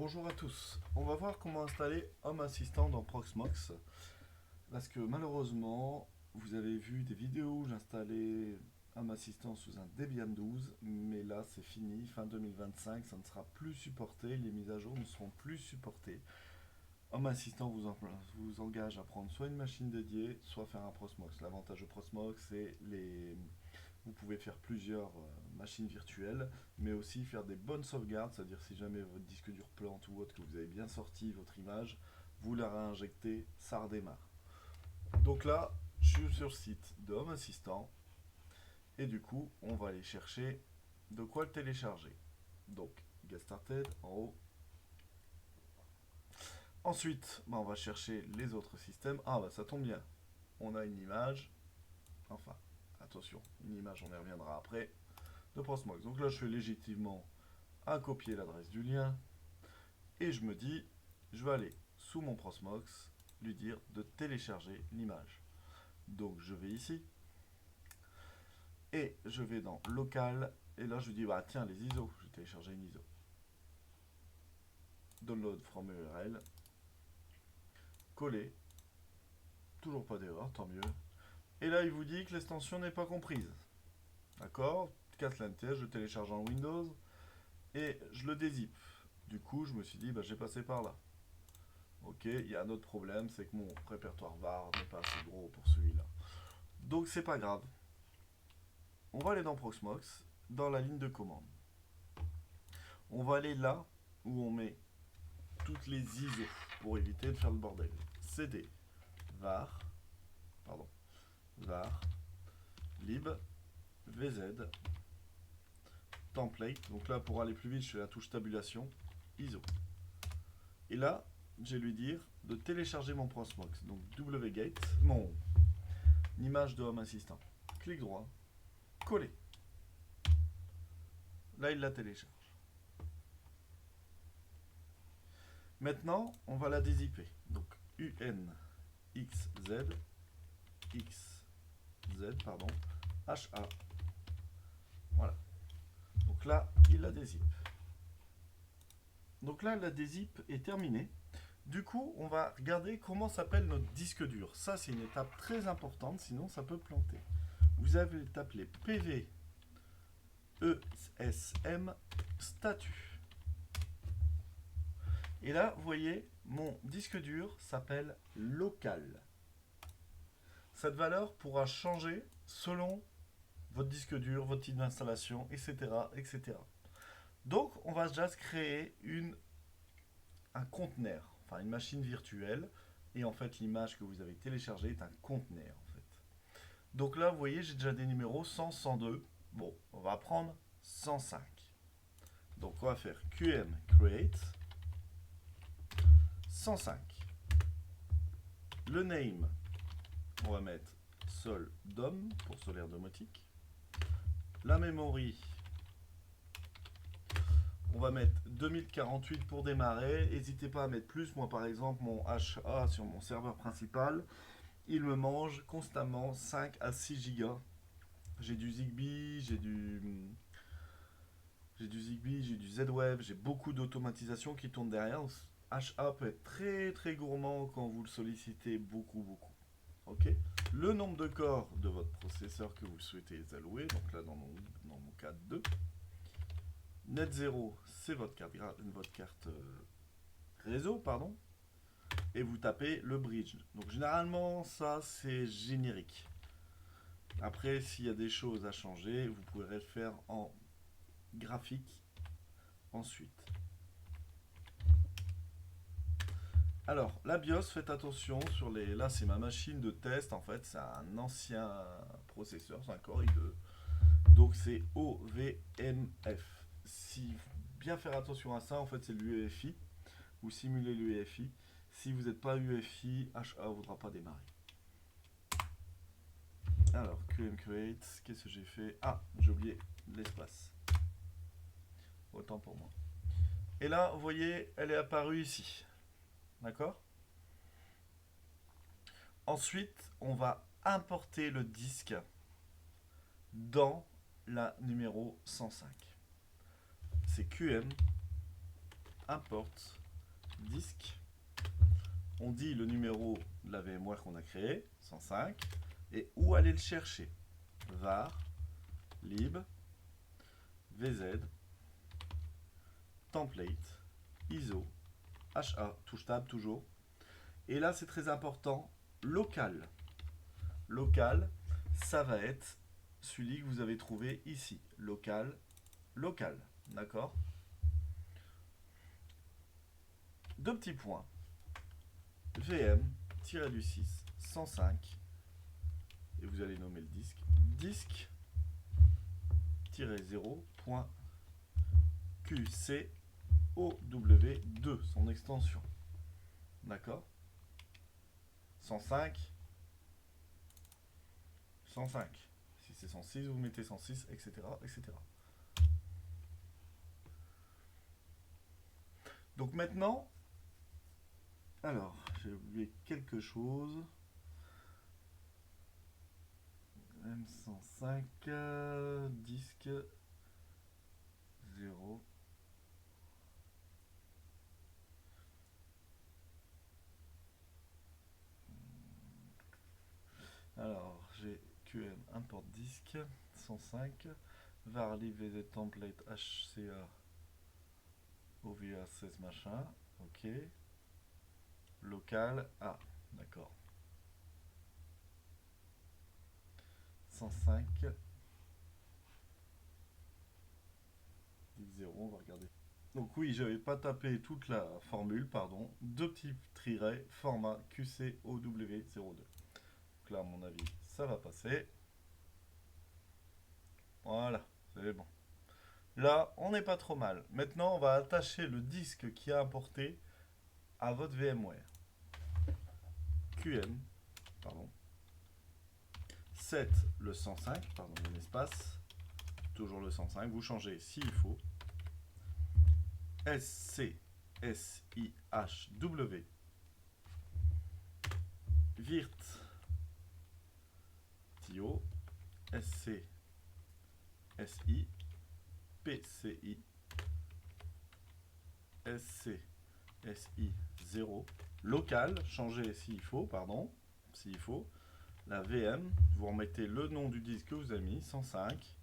Bonjour à tous, on va voir comment installer Home Assistant dans Proxmox parce que malheureusement vous avez vu des vidéos où j'installais Home Assistant sous un Debian 12 mais là c'est fini, fin 2025 ça ne sera plus supporté, les mises à jour ne seront plus supportées. Home Assistant vous engage à prendre soit une machine dédiée soit faire un Proxmox. L'avantage de Proxmox c'est vous pouvez faire plusieurs machines virtuelles, mais aussi faire des bonnes sauvegardes, c'est-à-dire si jamais votre disque dur plante ou autre, que vous avez bien sorti votre image, vous la réinjectez, ça redémarre. Donc là, je suis sur le site de Home Assistant, et du coup, on va aller chercher de quoi le télécharger. Donc, Get Started en haut. Ensuite, on va chercher les autres systèmes. Ah bah ça tombe bien, on a une image, enfin, attention, une image, on y reviendra après, de Proxmox. Donc là, je fais légitimement à copier l'adresse du lien et je me dis, je vais aller sous mon Proxmox, lui dire de télécharger l'image. Donc je vais ici et je vais dans local et là je lui dis, bah tiens, les ISO, je vais télécharger une ISO. Download from URL, coller, toujours pas d'erreur, tant mieux. Et là il vous dit que l'extension n'est pas comprise. D'accord, casse l'NTS, je télécharge en Windows et je le dézip. Du coup, je me suis dit, bah, j'ai passé par là. Ok, il y a un autre problème, c'est que mon répertoire var n'est pas assez gros pour celui-là. Donc c'est pas grave. On va aller dans Proxmox, dans la ligne de commande. On va aller là où on met toutes les ISO pour éviter de faire le bordel. CD, var, pardon, var, lib, vz, template. Donc là, pour aller plus vite, je fais la touche tabulation, ISO. Et là, je vais lui dire de télécharger mon Proxmox. Donc wget, mon image de Home Assistant. Clic droit, coller. Là, il la télécharge. Maintenant, on va la dézipper. Donc unxz, xz, pardon, ha. Voilà. Donc là, il la dézippe. Donc là, la dézip est terminée. Du coup, on va regarder comment s'appelle notre disque dur. Ça, c'est une étape très importante, sinon ça peut planter. Vous avez appelé PV ESM statut. Et là, vous voyez, mon disque dur s'appelle local. Cette valeur pourra changer selon votre disque dur, votre type d'installation, etc., etc. Donc, on va déjà créer un conteneur, enfin une machine virtuelle. Et en fait, l'image que vous avez téléchargée est un conteneur. En fait. Donc là, vous voyez, j'ai déjà des numéros 100, 102. Bon, on va prendre 105. Donc, on va faire qm create 105. Le name, on va mettre sol dom pour solaire domotique. La memory, on va mettre 2048 pour démarrer. N'hésitez pas à mettre plus. Moi, par exemple, mon HA sur mon serveur principal, il me mange constamment 5 à 6 gigas. J'ai du Zigbee, j'ai du Z-Wave, j'ai beaucoup d'automatisation qui tourne derrière. HA peut être très très gourmand quand vous le sollicitez beaucoup beaucoup. Ok. Le nombre de corps de votre processeur que vous souhaitez allouer, donc là dans mon cas 2. Net 0, c'est votre carte réseau, pardon. Et vous tapez le bridge. Donc généralement, ça c'est générique. Après, s'il y a des choses à changer, vous pourrez le faire en graphique ensuite. Alors, la BIOS, faites attention sur les. Là, c'est ma machine de test. En fait, c'est un ancien processeur, c'est un Core i2. Donc, c'est OVMF. Si bien faire attention à ça, en fait, c'est l'UEFI. Vous simulez l'UEFI. Si vous n'êtes pas UEFI, HA ne voudra pas démarrer. Alors, QM Create, qu'est-ce que j'ai fait? Ah, j'ai oublié l'espace. Autant pour moi. Et là, vous voyez, elle est apparue ici. D'accord? Ensuite, on va importer le disque dans la numéro 105. C'est QM import disk. On dit le numéro de la VMware qu'on a créé, 105, et où aller le chercher. Var, lib, vz, template, ISO, HA, touche tab toujours. Et là, c'est très important, local. Local, ça va être celui que vous avez trouvé ici. Local, local. D'accord? Deux petits points. VM-du6 105. Et vous allez nommer le disque. Disque-0.QCOW2, son extension. D'accord? 105. 105. Si c'est 106, vous mettez 106, etc., etc. Donc maintenant, alors, j'ai oublié quelque chose. M105, disque 0. Alors, j'ai QM import disque 105, var lib vz template hca OVA 16 machin, ok. Local, ah, d'accord. 105, disk 0, on va regarder. Donc oui, j'avais pas tapé toute la formule, pardon. Deux petits tirets, format QCOW02. Donc là, à mon avis, ça va passer. Voilà, c'est bon. Là, on n'est pas trop mal. Maintenant, on va attacher le disque qui a importé à votre VMware. QM, pardon. Set le 105, pardon, un espace. Toujours le 105, vous changez s'il faut. SCSIHW virt TIO SCSI PCI SCSI 0 local, changez s'il faut, pardon, s'il faut. La VM, vous remettez le nom du disque que vous avez mis, 105,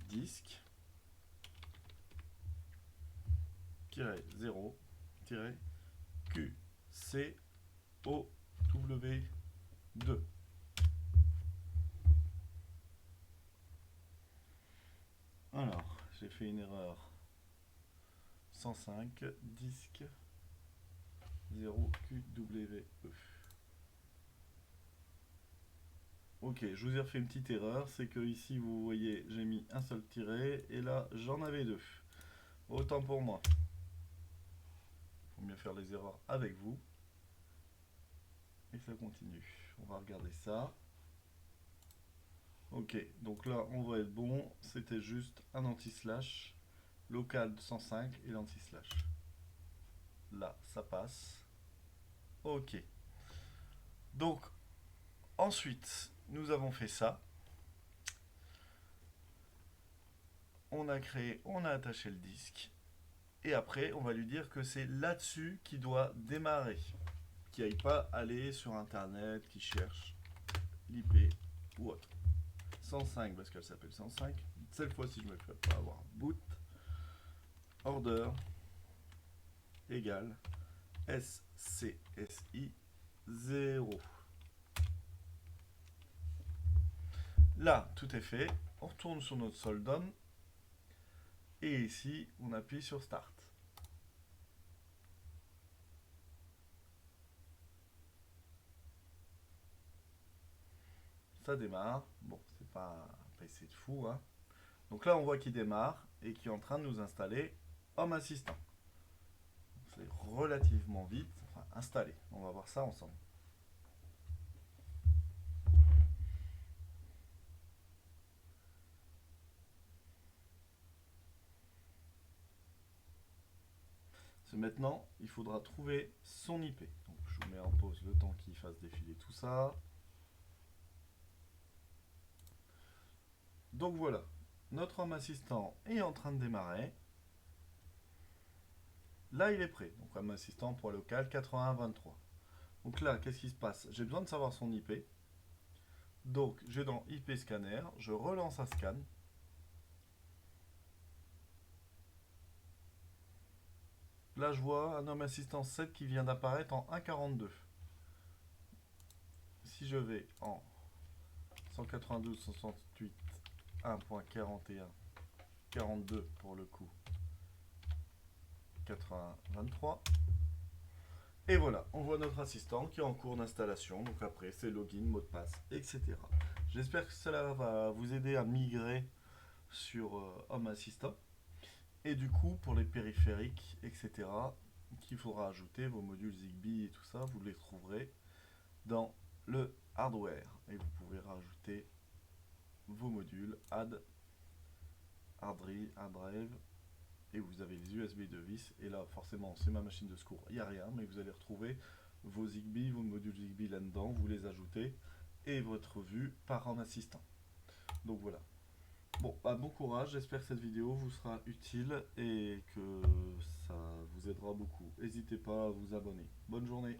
disque, 0, QCOW2. Alors, j'ai fait une erreur. 105, disque, 0, QWE. Ok, je vous ai refait une petite erreur, c'est que ici vous voyez j'ai mis un seul tiret et là j'en avais deux. Autant pour moi. Il faut mieux faire les erreurs avec vous. Et ça continue. On va regarder ça. Ok, donc là on va être bon. C'était juste un anti-slash. Local 105 et l'anti-slash. Là, ça passe. Ok. Donc, ensuite, nous avons fait ça. On a créé, on a attaché le disque. Et après, on va lui dire que c'est là-dessus qu'il doit démarrer. Qu'il n'aille pas aller sur Internet, qu'il cherche l'IP ou autre. 105 parce qu'elle s'appelle 105. Cette fois-ci, je ne me ferai pas avoir boot. Order égale SCSI 0. Là, tout est fait. On retourne sur notre Soldom. Et ici, on appuie sur Start. Ça démarre. Bon, c'est pas un PC de fou, hein. Donc là, on voit qu'il démarre et qu'il est en train de nous installer Home Assistant. C'est relativement vite. Enfin, installé. On va voir ça ensemble. Maintenant, il faudra trouver son IP. Donc, je vous mets en pause le temps qu'il fasse défiler tout ça. Donc voilà, notre Home Assistant est en train de démarrer. Là, il est prêt. Donc, Home Assistant pour local 8123. Donc là, qu'est-ce qui se passe? J'ai besoin de savoir son IP. Donc, j'ai dans IP scanner, je relance un scan. Là, je vois un Home Assistant 7 qui vient d'apparaître en 1.42. Si je vais en 192.68.1.41, 42 pour le coup, 8023. Et voilà, on voit notre assistant qui est en cours d'installation. Donc après, c'est login, mot de passe, etc. J'espère que cela va vous aider à migrer sur Home Assistant. Et du coup, pour les périphériques, etc., qu'il faudra ajouter, vos modules Zigbee et tout ça, vous les trouverez dans le hardware. Et vous pouvez rajouter vos modules add, hard drive, et vous avez les USB de vis. Et là, forcément, c'est ma machine de secours, il n'y a rien, mais vous allez retrouver vos Zigbee, vos modules Zigbee là-dedans, vous les ajoutez, et votre vue par Home Assistant. Donc voilà. Bon, bah, bon courage, j'espère que cette vidéo vous sera utile et que ça vous aidera beaucoup. N'hésitez pas à vous abonner. Bonne journée.